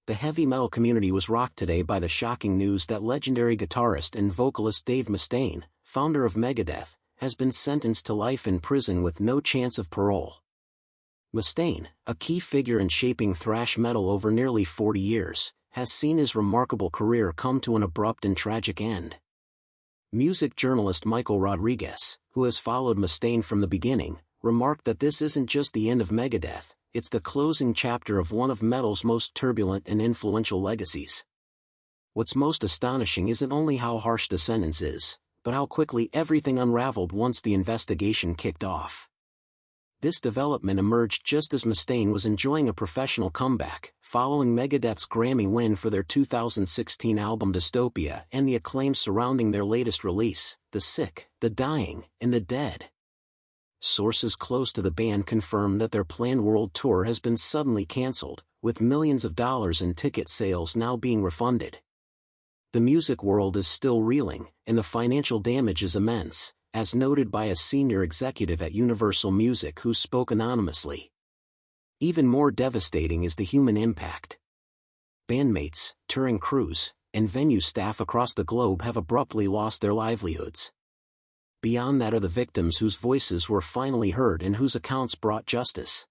the heavy metal community was rocked today by the shocking news that legendary guitarist and vocalist Dave Mustaine, founder of Megadeth, has been sentenced to life in prison with no chance of parole. Mustaine, a key figure in shaping thrash metal over nearly 40 years, has seen his remarkable career come to an abrupt and tragic end. Music journalist Michael Rodriguez, who has followed Mustaine from the beginning, remarked that this isn't just the end of Megadeth, it's the closing chapter of one of metal's most turbulent and influential legacies. What's most astonishing isn't only how harsh the sentence is, but how quickly everything unraveled once the investigation kicked off. This development emerged just as Mustaine was enjoying a professional comeback, following Megadeth's Grammy win for their 2016 album Dystopia and the acclaim surrounding their latest release, The Sick, The Dying, and The Dead. Sources close to the band confirm that their planned world tour has been suddenly cancelled, with millions of dollars in ticket sales now being refunded. The music world is still reeling, and the financial damage is immense, as noted by a senior executive at Universal Music who spoke anonymously. Even more devastating is the human impact. Bandmates, touring crews, and venue staff across the globe have abruptly lost their livelihoods. Beyond that are the victims whose voices were finally heard and whose accounts brought justice.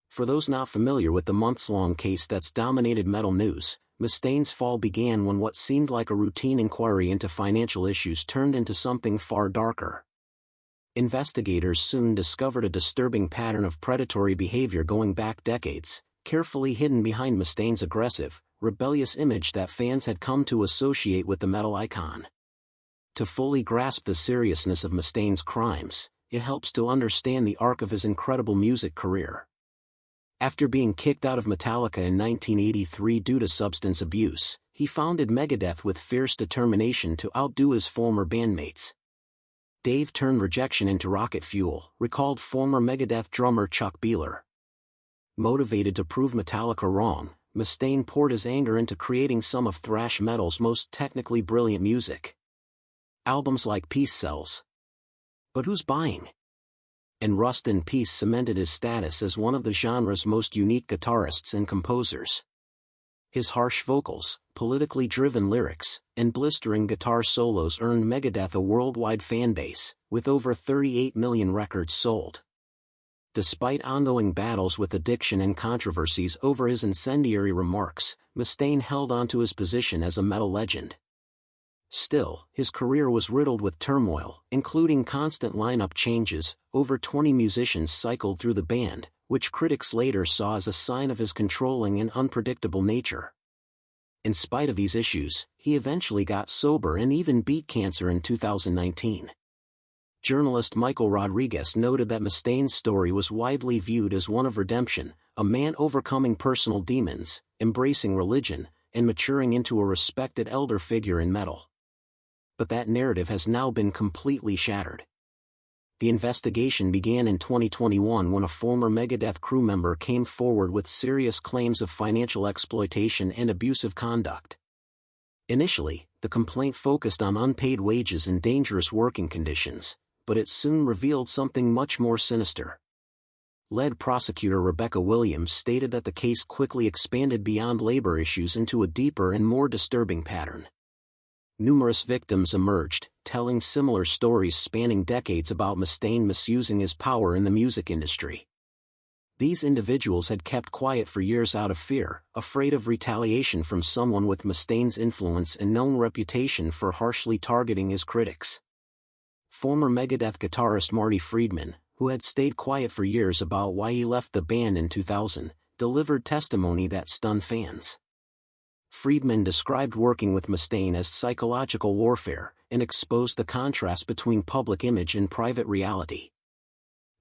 For those not familiar with the months-long case that's dominated metal news, Mustaine's fall began when what seemed like a routine inquiry into financial issues turned into something far darker. Investigators soon discovered a disturbing pattern of predatory behavior going back decades, carefully hidden behind Mustaine's aggressive, rebellious image that fans had come to associate with the metal icon. To fully grasp the seriousness of Mustaine's crimes, it helps to understand the arc of his incredible music career. After being kicked out of Metallica in 1983 due to substance abuse, he founded Megadeth with fierce determination to outdo his former bandmates. Dave turned rejection into rocket fuel, recalled former Megadeth drummer Chuck Beeler. Motivated to prove Metallica wrong, Mustaine poured his anger into creating some of thrash metal's most technically brilliant music. Albums like Peace Sells. But Who's Buying? And Rust in Peace cemented his status as one of the genre's most unique guitarists and composers. His harsh vocals, politically driven lyrics, and blistering guitar solos earned Megadeth a worldwide fanbase, with over 38 million records sold. Despite ongoing battles with addiction and controversies over his incendiary remarks, Mustaine held on to his position as a metal legend. Still, his career was riddled with turmoil, including constant lineup changes. Over 20 musicians cycled through the band, which critics later saw as a sign of his controlling and unpredictable nature. In spite of these issues, he eventually got sober and even beat cancer in 2019. Journalist Michael Rodriguez noted that Mustaine's story was widely viewed as one of redemption, a man overcoming personal demons, embracing religion, and maturing into a respected elder figure in metal. But that narrative has now been completely shattered. The investigation began in 2021 when a former Megadeth crew member came forward with serious claims of financial exploitation and abusive conduct. Initially, the complaint focused on unpaid wages and dangerous working conditions, but it soon revealed something much more sinister. Lead prosecutor Rebecca Williams stated that the case quickly expanded beyond labor issues into a deeper and more disturbing pattern. Numerous victims emerged, telling similar stories spanning decades about Mustaine misusing his power in the music industry. These individuals had kept quiet for years out of fear, afraid of retaliation from someone with Mustaine's influence and known reputation for harshly targeting his critics. Former Megadeth guitarist Marty Friedman, who had stayed quiet for years about why he left the band in 2000, delivered testimony that stunned fans. Friedman described working with Mustaine as psychological warfare, and exposed the contrast between public image and private reality.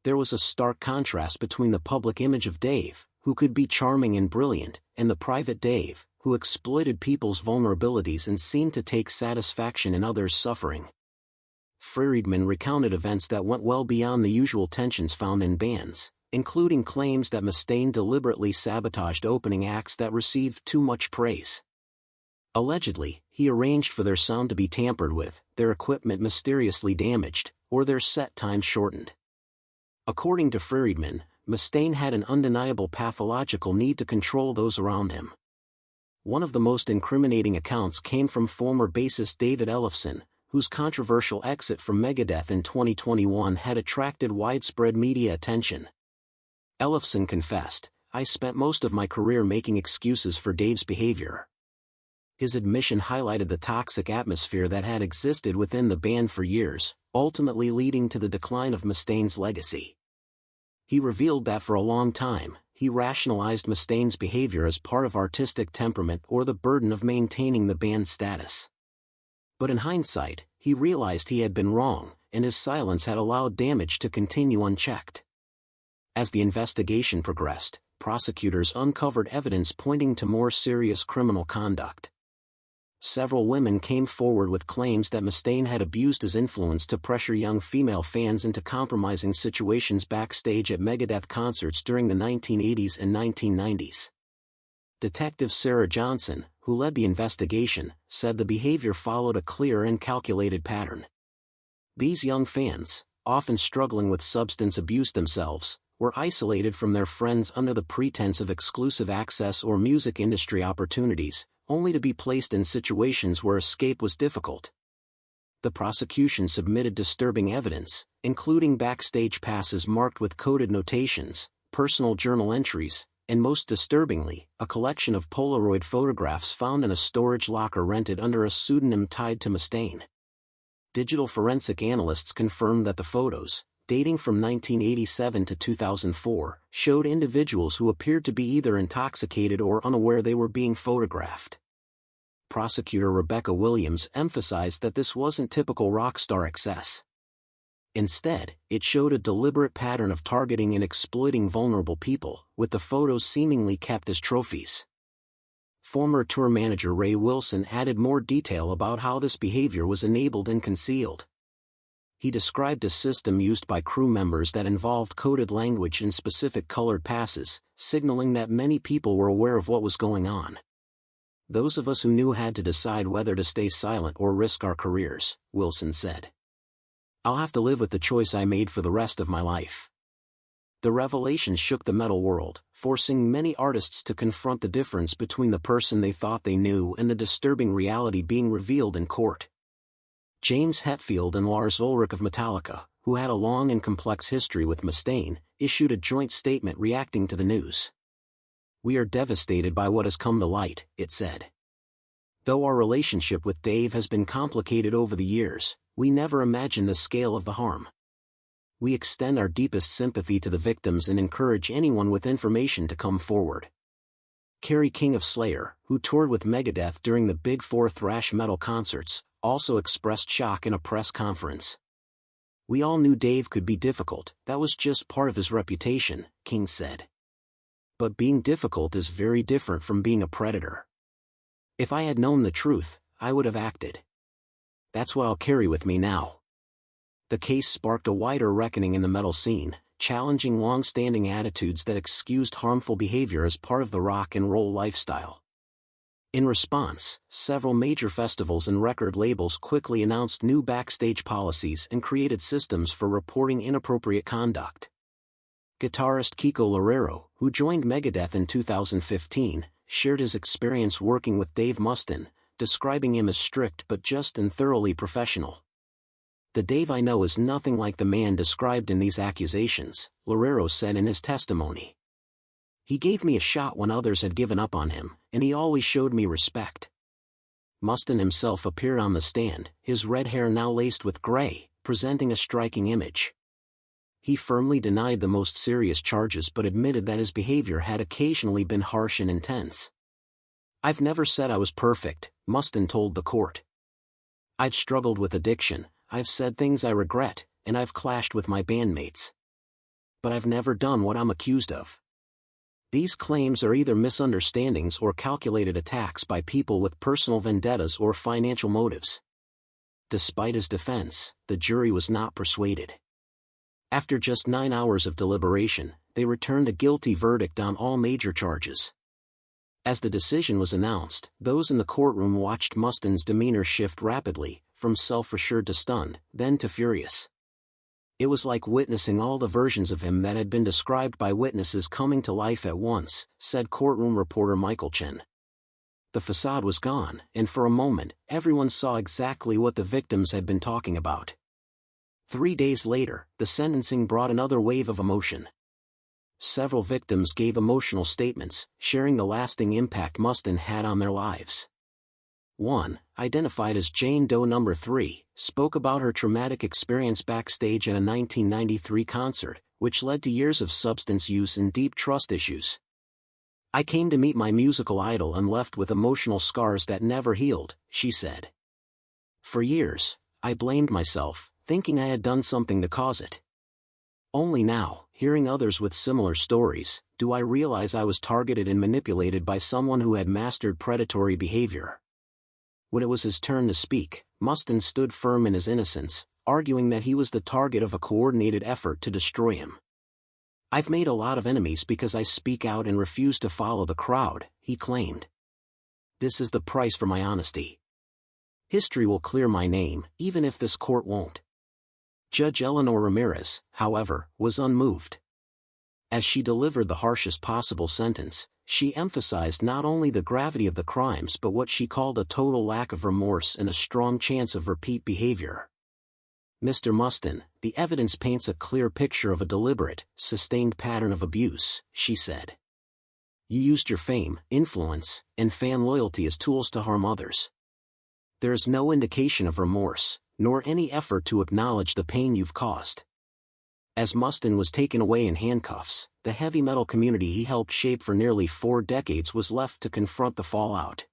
There was a stark contrast between the public image of Dave, who could be charming and brilliant, and the private Dave, who exploited people's vulnerabilities and seemed to take satisfaction in others' suffering. Friedman recounted events that went well beyond the usual tensions found in bands, including claims that Mustaine deliberately sabotaged opening acts that received too much praise. Allegedly, he arranged for their sound to be tampered with, their equipment mysteriously damaged, or their set time shortened. According to Friedman, Mustaine had an undeniable pathological need to control those around him. One of the most incriminating accounts came from former bassist David Ellefson, whose controversial exit from Megadeth in 2021 had attracted widespread media attention. Ellefson confessed, "I spent most of my career making excuses for Dave's behavior." His admission highlighted the toxic atmosphere that had existed within the band for years, ultimately leading to the decline of Mustaine's legacy. He revealed that for a long time, he rationalized Mustaine's behavior as part of artistic temperament or the burden of maintaining the band's status. But in hindsight, he realized he had been wrong, and his silence had allowed damage to continue unchecked. As the investigation progressed, prosecutors uncovered evidence pointing to more serious criminal conduct. Several women came forward with claims that Mustaine had abused his influence to pressure young female fans into compromising situations backstage at Megadeth concerts during the 1980s and 1990s. Detective Sarah Johnson, who led the investigation, said the behavior followed a clear and calculated pattern. These young fans, often struggling with substance abuse themselves, were isolated from their friends under the pretense of exclusive access or music industry opportunities, only to be placed in situations where escape was difficult. The prosecution submitted disturbing evidence, including backstage passes marked with coded notations, personal journal entries, and most disturbingly, a collection of Polaroid photographs found in a storage locker rented under a pseudonym tied to Mustaine. Digital forensic analysts confirmed that the photos, dating from 1987 to 2004, showed individuals who appeared to be either intoxicated or unaware they were being photographed. Prosecutor Rebecca Williams emphasized that this wasn't typical rock star excess. Instead, it showed a deliberate pattern of targeting and exploiting vulnerable people, with the photos seemingly kept as trophies. Former tour manager Ray Wilson added more detail about how this behavior was enabled and concealed. He described a system used by crew members that involved coded language and specific colored passes, signaling that many people were aware of what was going on. "Those of us who knew had to decide whether to stay silent or risk our careers," Wilson said. "I'll have to live with the choice I made for the rest of my life." The revelation shook the metal world, forcing many artists to confront the difference between the person they thought they knew and the disturbing reality being revealed in court. James Hetfield and Lars Ulrich of Metallica, who had a long and complex history with Mustaine, issued a joint statement reacting to the news. "We are devastated by what has come to light," it said. "Though our relationship with Dave has been complicated over the years, we never imagined the scale of the harm. We extend our deepest sympathy to the victims and encourage anyone with information to come forward." Kerry King of Slayer, who toured with Megadeth during the Big Four thrash metal concerts, also expressed shock in a press conference. "We all knew Dave could be difficult, that was just part of his reputation," King said. "But being difficult is very different from being a predator. If I had known the truth, I would have acted. That's what I'll carry with me now." The case sparked a wider reckoning in the metal scene, challenging long-standing attitudes that excused harmful behavior as part of the rock and roll lifestyle. In response, several major festivals and record labels quickly announced new backstage policies and created systems for reporting inappropriate conduct. Guitarist Kiko Loureiro, who joined Megadeth in 2015, shared his experience working with Dave Mustaine, describing him as strict but just and thoroughly professional. "The Dave I know is nothing like the man described in these accusations," Loureiro said in his testimony. "He gave me a shot when others had given up on him, and he always showed me respect." Mustaine himself appeared on the stand, his red hair now laced with gray, presenting a striking image. He firmly denied the most serious charges but admitted that his behavior had occasionally been harsh and intense. "I've never said I was perfect," Mustaine told the court. "I've struggled with addiction, I've said things I regret, and I've clashed with my bandmates. But I've never done what I'm accused of." These claims are either misunderstandings or calculated attacks by people with personal vendettas or financial motives. Despite his defense, the jury was not persuaded. After just 9 hours of deliberation, they returned a guilty verdict on all major charges. As the decision was announced, those in the courtroom watched Mustaine's demeanor shift rapidly, from self-assured to stunned, then to furious. It was like witnessing all the versions of him that had been described by witnesses coming to life at once, said courtroom reporter Michael Chen. The facade was gone, and for a moment, everyone saw exactly what the victims had been talking about. 3 days later, the sentencing brought another wave of emotion. Several victims gave emotional statements, sharing the lasting impact Mustaine had on their lives. One, identified as Jane Doe No. 3, spoke about her traumatic experience backstage at a 1993 concert, which led to years of substance use and deep trust issues. "I came to meet my musical idol and left with emotional scars that never healed," she said. "For years, I blamed myself, thinking I had done something to cause it. Only now, hearing others with similar stories, do I realize I was targeted and manipulated by someone who had mastered predatory behavior." When it was his turn to speak, Mustaine stood firm in his innocence, arguing that he was the target of a coordinated effort to destroy him. "I've made a lot of enemies because I speak out and refuse to follow the crowd," he claimed. "This is the price for my honesty. History will clear my name, even if this court won't." Judge Eleanor Ramirez, however, was unmoved. As she delivered the harshest possible sentence, she emphasized not only the gravity of the crimes but what she called a total lack of remorse and a strong chance of repeat behavior. "Mr. Mustaine, the evidence paints a clear picture of a deliberate, sustained pattern of abuse," she said. "You used your fame, influence, and fan loyalty as tools to harm others. There is no indication of remorse, nor any effort to acknowledge the pain you've caused." As Mustaine was taken away in handcuffs, the heavy metal community he helped shape for nearly 4 decades was left to confront the fallout.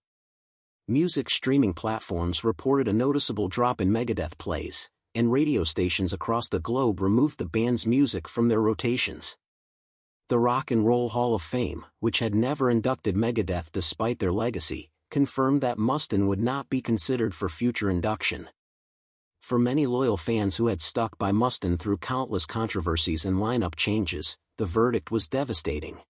Music streaming platforms reported a noticeable drop in Megadeth plays, and radio stations across the globe removed the band's music from their rotations. The Rock and Roll Hall of Fame, which had never inducted Megadeth despite their legacy, confirmed that Mustaine would not be considered for future induction. For many loyal fans who had stuck by Mustaine through countless controversies and lineup changes, the verdict was devastating.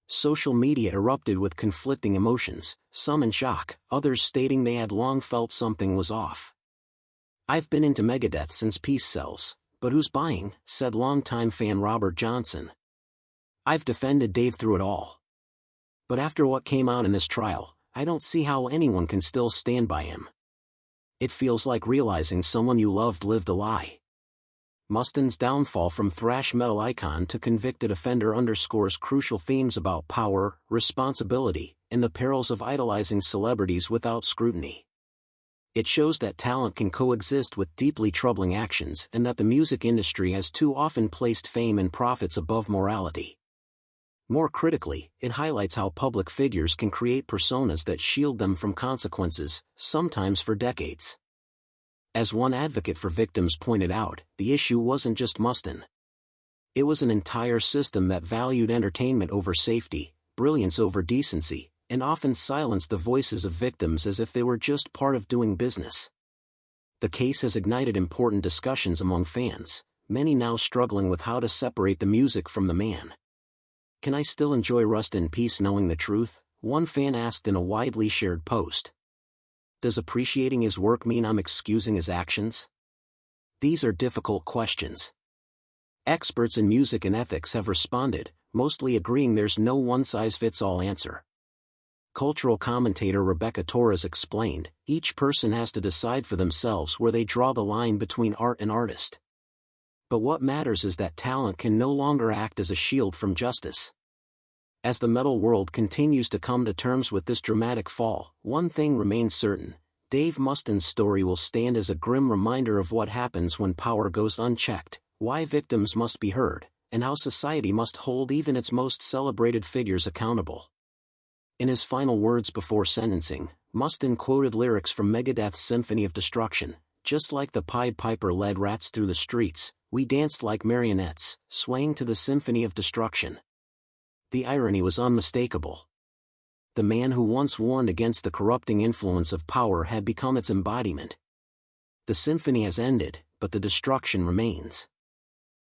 Social media erupted with conflicting emotions, some in shock, others stating they had long felt something was off. "I've been into Megadeth since Peace Sells, but who's buying?" said longtime fan Robert Johnson. "I've defended Dave through it all. But after what came out in this trial, I don't see how anyone can still stand by him. It feels like realizing someone you loved lived a lie." Mustaine's downfall from thrash metal icon to convicted offender underscores crucial themes about power, responsibility, and the perils of idolizing celebrities without scrutiny. It shows that talent can coexist with deeply troubling actions and that the music industry has too often placed fame and profits above morality. More critically, it highlights how public figures can create personas that shield them from consequences, sometimes for decades. As one advocate for victims pointed out, the issue wasn't just Mustaine. It was an entire system that valued entertainment over safety, brilliance over decency, and often silenced the voices of victims as if they were just part of doing business. The case has ignited important discussions among fans, many now struggling with how to separate the music from the man. "Can I still enjoy Rust in peace knowing the truth?" one fan asked in a widely shared post. "Does appreciating his work mean I'm excusing his actions?" These are difficult questions. Experts in music and ethics have responded, mostly agreeing there's no one-size-fits-all answer. Cultural commentator Rebecca Torres explained, "Each person has to decide for themselves where they draw the line between art and artist. But what matters is that talent can no longer act as a shield from justice." As the metal world continues to come to terms with this dramatic fall, one thing remains certain: Dave Mustaine's story will stand as a grim reminder of what happens when power goes unchecked, why victims must be heard, and how society must hold even its most celebrated figures accountable. In his final words before sentencing, Mustaine quoted lyrics from Megadeth's Symphony of Destruction. "Just like the Pied Piper led rats through the streets, we danced like marionettes, swaying to the Symphony of Destruction." The irony was unmistakable. The man who once warned against the corrupting influence of power had become its embodiment. The symphony has ended, but the destruction remains.